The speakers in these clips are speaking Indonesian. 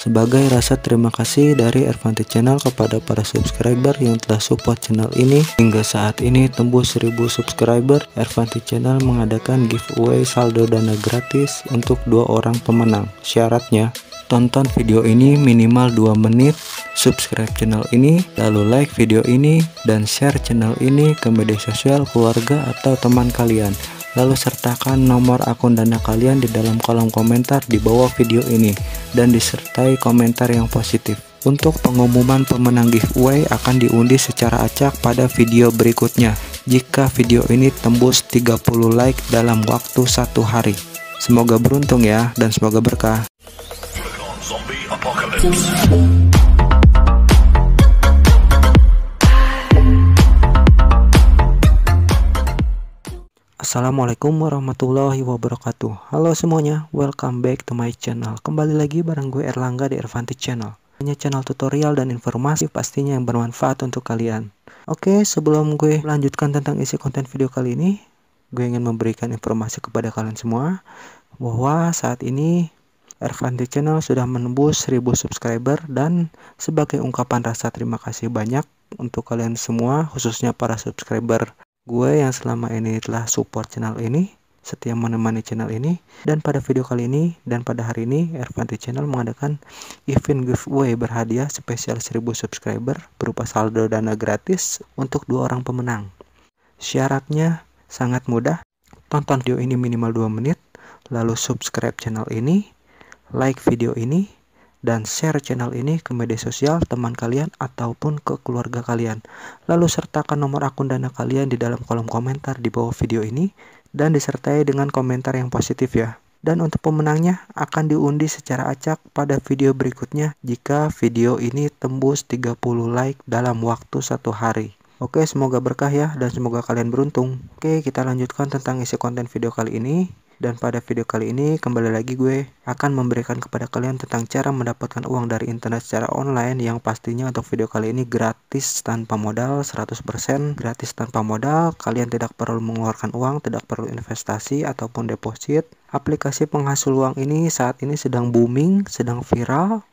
Sebagai rasa terima kasih dari Ervanti Channel kepada para subscriber yang telah support channel ini hingga saat ini tembus 1000 subscriber, Ervanti Channel mengadakan giveaway saldo dana gratis untuk 2 orang pemenang. Syaratnya, tonton video ini minimal 2 menit, subscribe channel ini, lalu like video ini, dan share channel ini ke media sosial, keluarga, atau teman kalian. Lalu sertakan nomor akun Dana kalian di dalam kolom komentar di bawah video ini dan disertai komentar yang positif. Untuk pengumuman pemenang giveaway akan diundi secara acak pada video berikutnya jika video ini tembus 30 like dalam waktu 1 hari. Semoga beruntung ya, dan semoga berkah. Assalamualaikum warahmatullahi wabarakatuh. Halo semuanya, welcome back to my channel. Kembali lagi bareng gue Erlangga di Ervanti Channel. Hanya channel tutorial dan informasi pastinya yang bermanfaat untuk kalian. Oke, sebelum gue melanjutkan tentang isi konten video kali ini, gue ingin memberikan informasi kepada kalian semua bahwa saat ini Ervanti Channel sudah menembus 1000 subscriber, dan sebagai ungkapan rasa terima kasih banyak untuk kalian semua, khususnya para subscriber gue yang selama ini telah support channel ini, setia menemani channel ini. Dan pada video kali ini dan pada hari ini Ervanti Channel mengadakan event giveaway berhadiah spesial 1000 subscriber berupa saldo dana gratis untuk 2 orang pemenang. Syaratnya sangat mudah, tonton video ini minimal 2 menit, lalu subscribe channel ini, like video ini, dan share channel ini ke media sosial teman kalian ataupun ke keluarga kalian. Lalu sertakan nomor akun Dana kalian di dalam kolom komentar di bawah video ini dan disertai dengan komentar yang positif ya. Dan untuk pemenangnya akan diundi secara acak pada video berikutnya jika video ini tembus 30 like dalam waktu 1 hari. Oke, semoga berkah ya, dan semoga kalian beruntung. Oke, kita lanjutkan tentang isi konten video kali ini. Dan pada video kali ini kembali lagi gue akan memberikan kepada kalian tentang cara mendapatkan uang dari internet secara online, yang pastinya untuk video kali ini gratis tanpa modal, 100% gratis tanpa modal. Kalian tidak perlu mengeluarkan uang, tidak perlu investasi ataupun deposit. Aplikasi penghasil uang ini saat ini sedang booming, sedang viral,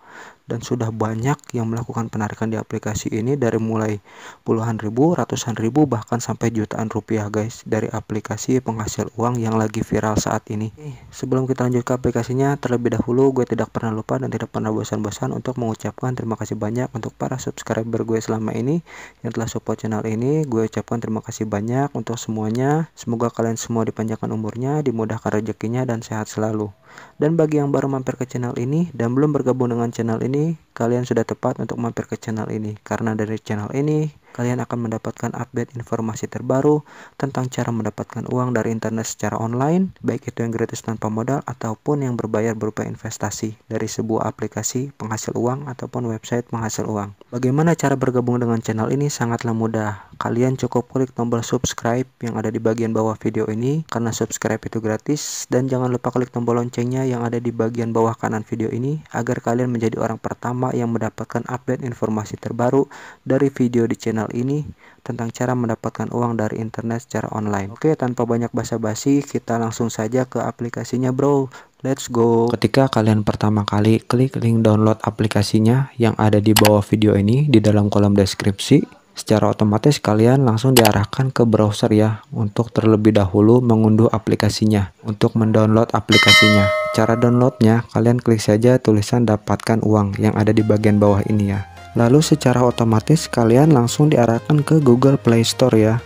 dan sudah banyak yang melakukan penarikan di aplikasi ini, dari mulai puluhan ribu, ratusan ribu, bahkan sampai jutaan rupiah guys, dari aplikasi penghasil uang yang lagi viral saat ini. Sebelum kita lanjut ke aplikasinya, terlebih dahulu gue tidak pernah lupa dan tidak pernah bosan-bosan untuk mengucapkan terima kasih banyak untuk para subscriber gue selama ini yang telah support channel ini. Gue ucapkan terima kasih banyak untuk semuanya. Semoga kalian semua dipanjangkan umurnya, dimudahkan rezekinya, dan sehat selalu. Dan bagi yang baru mampir ke channel ini dan belum bergabung dengan channel ini, kalian sudah tepat untuk mampir ke channel ini, karena dari channel ini kalian akan mendapatkan update informasi terbaru tentang cara mendapatkan uang dari internet secara online, baik itu yang gratis tanpa modal ataupun yang berbayar berupa investasi dari sebuah aplikasi penghasil uang ataupun website penghasil uang. Bagaimana cara bergabung dengan channel ini? Sangatlah mudah. Kalian cukup klik tombol subscribe yang ada di bagian bawah video ini, karena subscribe itu gratis, dan jangan lupa klik tombol loncengnya yang ada di bagian bawah kanan video ini agar kalian menjadi orang pertama yang mendapatkan update informasi terbaru dari video di channel ini tentang cara mendapatkan uang dari internet secara online. Oke, tanpa banyak basa-basi, kita langsung saja ke aplikasinya bro. Let's go. Ketika kalian pertama kali klik link download aplikasinya yang ada di bawah video ini di dalam kolom deskripsi, secara otomatis kalian langsung diarahkan ke browser ya, untuk terlebih dahulu mengunduh aplikasinya. Untuk mendownload aplikasinya, cara downloadnya kalian klik saja tulisan dapatkan uang yang ada di bagian bawah ini ya. Lalu secara otomatis kalian langsung diarahkan ke Google Play Store ya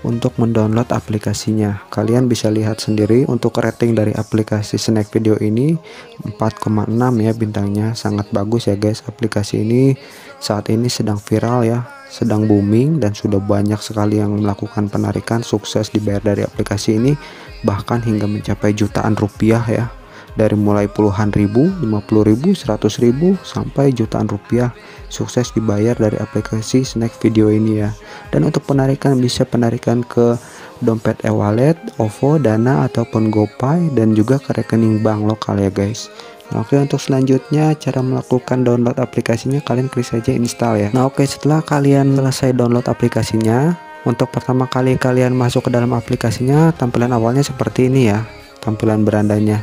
untuk mendownload aplikasinya. Kalian bisa lihat sendiri untuk rating dari aplikasi Snack Video ini 4,6 ya bintangnya, sangat bagus ya guys. Aplikasi ini saat ini sedang viral ya, sedang booming, dan sudah banyak sekali yang melakukan penarikan sukses dibayar dari aplikasi ini, bahkan hingga mencapai jutaan rupiah ya. Dari mulai puluhan ribu, 50 ribu, 100 ribu, sampai jutaan rupiah sukses dibayar dari aplikasi Snack Video ini ya. Dan untuk penarikan bisa penarikan ke dompet e-wallet, OVO, Dana, ataupun GoPay, dan juga ke rekening bank lokal ya guys. Nah, oke, untuk selanjutnya cara melakukan download aplikasinya kalian klik saja install ya. Nah oke, setelah kalian selesai download aplikasinya, untuk pertama kali kalian masuk ke dalam aplikasinya, tampilan awalnya seperti ini ya, tampilan berandanya.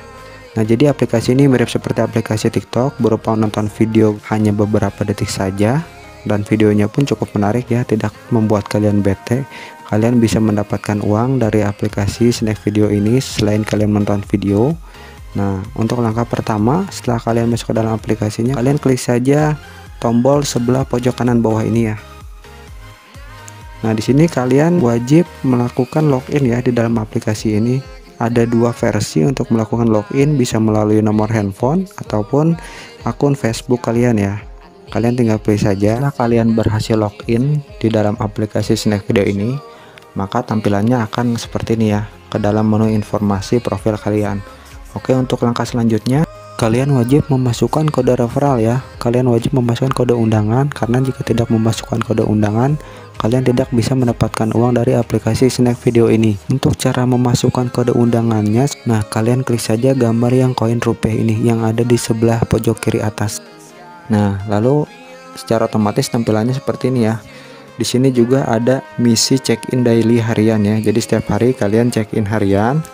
Nah, jadi aplikasi ini mirip seperti aplikasi TikTok, berupa nonton video hanya beberapa detik saja, dan videonya pun cukup menarik ya, tidak membuat kalian bete. Kalian bisa mendapatkan uang dari aplikasi snack video ini selain kalian menonton video. Nah, untuk langkah pertama, setelah kalian masuk ke dalam aplikasinya, kalian klik saja tombol sebelah pojok kanan bawah ini ya. Nah, di sini kalian wajib melakukan login ya di dalam aplikasi ini. Ada dua versi untuk melakukan login, bisa melalui nomor handphone ataupun akun Facebook kalian ya. Kalian tinggal pilih saja. Setelah kalian berhasil login di dalam aplikasi snack video ini, maka tampilannya akan seperti ini ya, ke dalam menu informasi profil kalian. Oke, untuk langkah selanjutnya, kalian wajib memasukkan kode referral ya. Kalian wajib memasukkan kode undangan, karena jika tidak memasukkan kode undangan, kalian tidak bisa mendapatkan uang dari aplikasi snack video ini. Untuk cara memasukkan kode undangannya, nah kalian klik saja gambar yang koin rupiah ini yang ada di sebelah pojok kiri atas. Nah, lalu secara otomatis tampilannya seperti ini ya. Di sini juga ada misi check-in daily harian ya. Jadi setiap hari kalian check-in harian,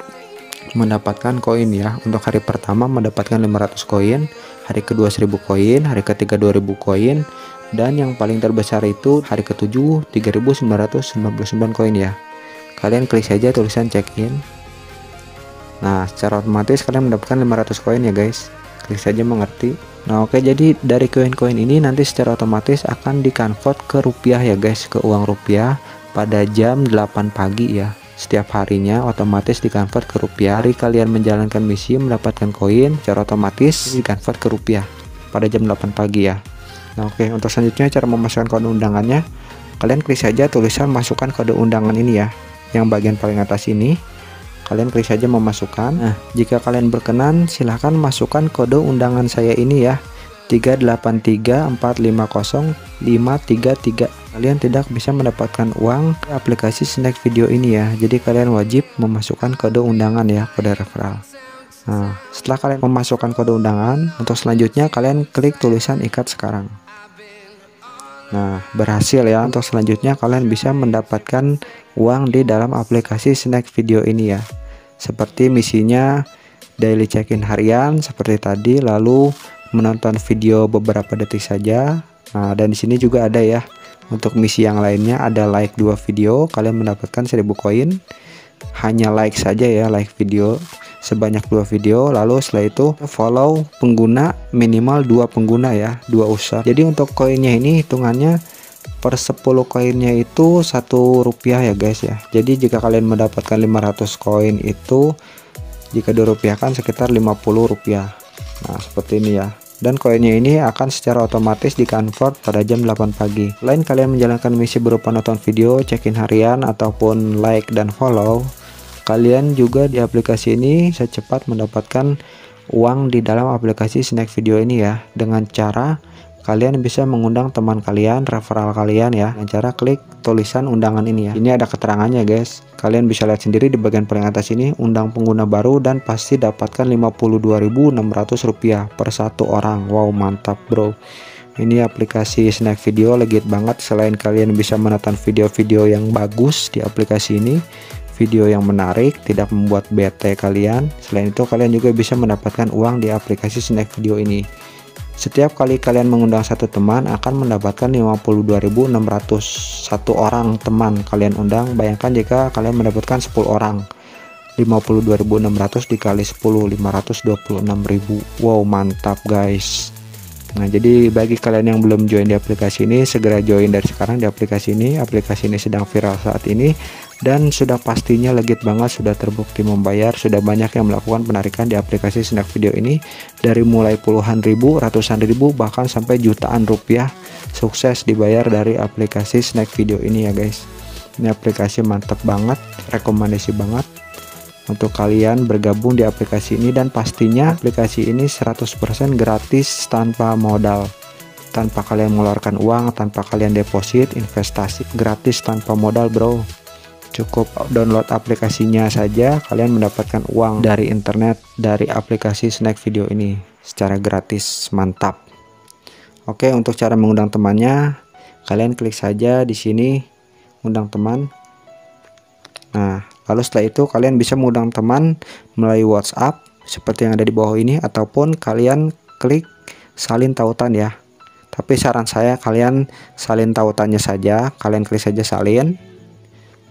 mendapatkan koin ya. Untuk hari pertama mendapatkan 500 koin, hari kedua 1000 koin, hari ketiga 2000 koin, dan yang paling terbesar itu hari ke-7 3999 koin ya. Kalian klik saja tulisan check-in. Nah, secara otomatis kalian mendapatkan 500 koin ya guys. Klik saja mengerti. Nah, oke, jadi dari koin-koin ini nanti secara otomatis akan dikonvert ke rupiah ya guys, ke uang rupiah pada jam 8 pagi ya. Setiap harinya otomatis dikonvert ke rupiah. Hari kalian menjalankan misi mendapatkan koin, secara otomatis dikonvert ke rupiah pada jam 8 pagi ya. Nah, oke, untuk selanjutnya cara memasukkan kode undangannya, kalian klik saja tulisan masukkan kode undangan ini ya, yang bagian paling atas ini. Kalian klik saja memasukkan. Nah, jika kalian berkenan, silahkan masukkan kode undangan saya ini ya, 383450533. Kalian tidak bisa mendapatkan uang di aplikasi snack video ini ya, jadi kalian wajib memasukkan kode undangan ya, kode referral. Nah, setelah kalian memasukkan kode undangan, untuk selanjutnya kalian klik tulisan ikat sekarang. Nah, berhasil ya. Untuk selanjutnya kalian bisa mendapatkan uang di dalam aplikasi snack video ini ya. Seperti misinya daily check-in harian seperti tadi, lalu menonton video beberapa detik saja. Nah, dan di sini juga ada ya. Untuk misi yang lainnya ada like 2 video, kalian mendapatkan 1000 koin. Hanya like saja ya, like video sebanyak 2 video, lalu setelah itu follow pengguna minimal 2 pengguna ya, 2 user. Jadi untuk koinnya ini hitungannya per 10 koinnya itu 1 rupiah ya guys ya. Jadi jika kalian mendapatkan 500 koin itu, jika dirupiahkan sekitar 50 rupiah. Nah, seperti ini ya. Dan koinnya ini akan secara otomatis dikonvert pada jam 8 pagi. Selain kalian menjalankan misi berupa nonton video, check-in harian, ataupun like dan follow, kalian juga di aplikasi ini secepat mendapatkan uang di dalam aplikasi snack video ini ya, dengan cara kalian bisa mengundang teman kalian, referral kalian ya, dengan cara klik tulisan undangan ini ya. Ini ada keterangannya guys, kalian bisa lihat sendiri di bagian paling atas ini, undang pengguna baru dan pasti dapatkan 52.600 rupiah per 1 orang. Wow, mantap bro. Ini aplikasi snack video legit banget. Selain kalian bisa menonton video-video yang bagus di aplikasi ini, video yang menarik, tidak membuat bete kalian, selain itu kalian juga bisa mendapatkan uang di aplikasi snack video ini. Setiap kali kalian mengundang satu teman akan mendapatkan 52.600 satu orang teman kalian undang. Bayangkan jika kalian mendapatkan 10 orang, 52.600 dikali 10, 526.000. Wow, mantap guys. Nah, jadi bagi kalian yang belum join di aplikasi ini, segera join dari sekarang di aplikasi ini. Aplikasi ini sedang viral saat ini dan sudah pastinya legit banget, sudah terbukti membayar. Sudah banyak yang melakukan penarikan di aplikasi snack video ini, dari mulai puluhan ribu, ratusan ribu, bahkan sampai jutaan rupiah sukses dibayar dari aplikasi snack video ini ya guys. Ini aplikasi mantap banget, rekomendasi banget untuk kalian bergabung di aplikasi ini, dan pastinya aplikasi ini 100% gratis tanpa modal, tanpa kalian mengeluarkan uang, tanpa kalian deposit, investasi, gratis tanpa modal bro. Cukup download aplikasinya saja kalian mendapatkan uang dari internet, dari aplikasi snack video ini secara gratis. Mantap. Oke, untuk cara mengundang temannya, kalian klik saja di sini undang teman. Nah, lalu setelah itu kalian bisa mengundang teman melalui WhatsApp seperti yang ada di bawah ini, ataupun kalian klik salin tautan ya. Tapi saran saya kalian salin tautannya saja, kalian klik saja salin.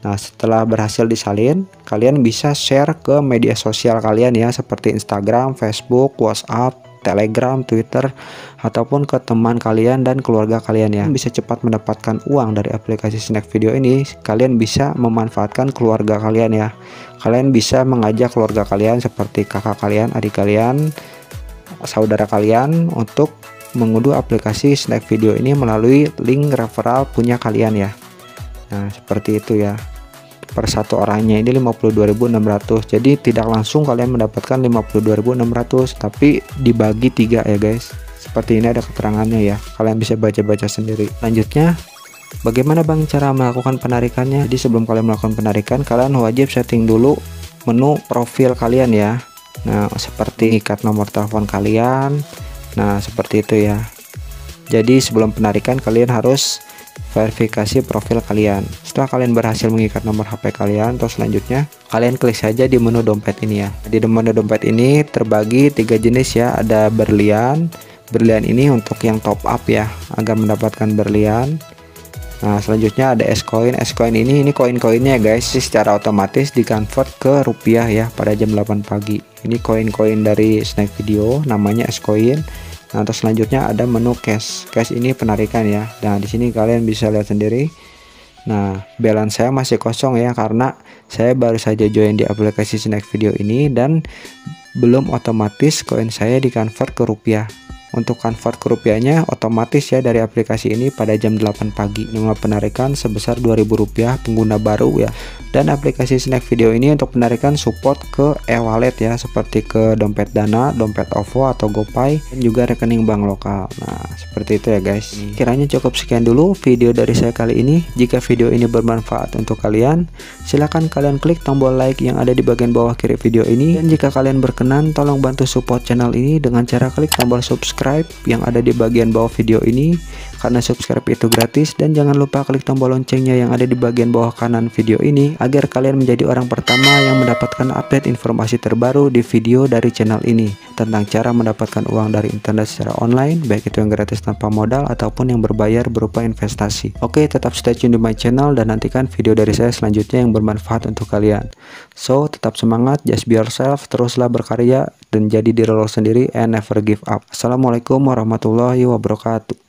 Nah, setelah berhasil disalin, kalian bisa share ke media sosial kalian ya, seperti Instagram, Facebook, WhatsApp, Telegram, Twitter, ataupun ke teman kalian dan keluarga kalian ya. Bisa cepat mendapatkan uang dari aplikasi Snack Video ini. Kalian bisa memanfaatkan keluarga kalian ya. Kalian bisa mengajak keluarga kalian seperti kakak kalian, adik kalian, saudara kalian untuk mengunduh aplikasi Snack Video ini melalui link referral punya kalian ya. Nah, seperti itu ya. Per satu orangnya ini 52.600. Jadi tidak langsung kalian mendapatkan 52.600, tapi dibagi 3 ya guys. Seperti ini ada keterangannya ya. Kalian bisa baca-baca sendiri. Selanjutnya, bagaimana Bang cara melakukan penarikannya? Jadi sebelum kalian melakukan penarikan, kalian wajib setting dulu menu profil kalian ya. Nah, seperti ikat nomor telepon kalian. Nah, seperti itu ya. Jadi sebelum penarikan kalian harus verifikasi profil kalian. Setelah kalian berhasil mengikat nomor HP kalian, terus selanjutnya kalian klik saja di menu dompet ini ya. Di menu dompet ini terbagi 3 jenis ya. Ada berlian. Berlian ini untuk yang top up ya, agar mendapatkan berlian. Nah, selanjutnya ada S-Coin. S-Coin ini koin-koinnya guys, secara otomatis di-convert ke rupiah ya pada jam 8 pagi. Ini koin-koin dari Snack Video, namanya S-Coin. Nah, terus selanjutnya ada menu cash. Cash ini penarikan ya. Nah, di sini kalian bisa lihat sendiri. Nah, balance saya masih kosong ya, karena saya baru saja join di aplikasi Snack Video ini dan belum otomatis koin saya di-convert ke rupiah. Untuk convert ke rupiahnya otomatis ya dari aplikasi ini pada jam 8 pagi. Nominal penarikan sebesar Rp2.000 pengguna baru ya. Dan aplikasi Snack Video ini untuk penarikan support ke e-wallet ya, seperti ke dompet Dana, dompet OVO atau GoPay, dan juga rekening bank lokal. Nah, seperti itu ya guys. Kiranya cukup sekian dulu video dari saya kali ini. Jika video ini bermanfaat untuk kalian, silahkan kalian klik tombol like yang ada di bagian bawah kiri video ini. Dan jika kalian berkenan, tolong bantu support channel ini dengan cara klik tombol subscribe yang ada di bagian bawah video ini, karena subscribe itu gratis. Dan jangan lupa klik tombol loncengnya yang ada di bagian bawah kanan video ini, agar kalian menjadi orang pertama yang mendapatkan update informasi terbaru di video dari channel ini tentang cara mendapatkan uang dari internet secara online, baik itu yang gratis tanpa modal ataupun yang berbayar berupa investasi. Oke, tetap stay tune di my channel dan nantikan video dari saya selanjutnya yang bermanfaat untuk kalian. So, tetap semangat, just be yourself, teruslah berkarya dan jadi diri lo sendiri and never give up. Assalamualaikum warahmatullahi wabarakatuh.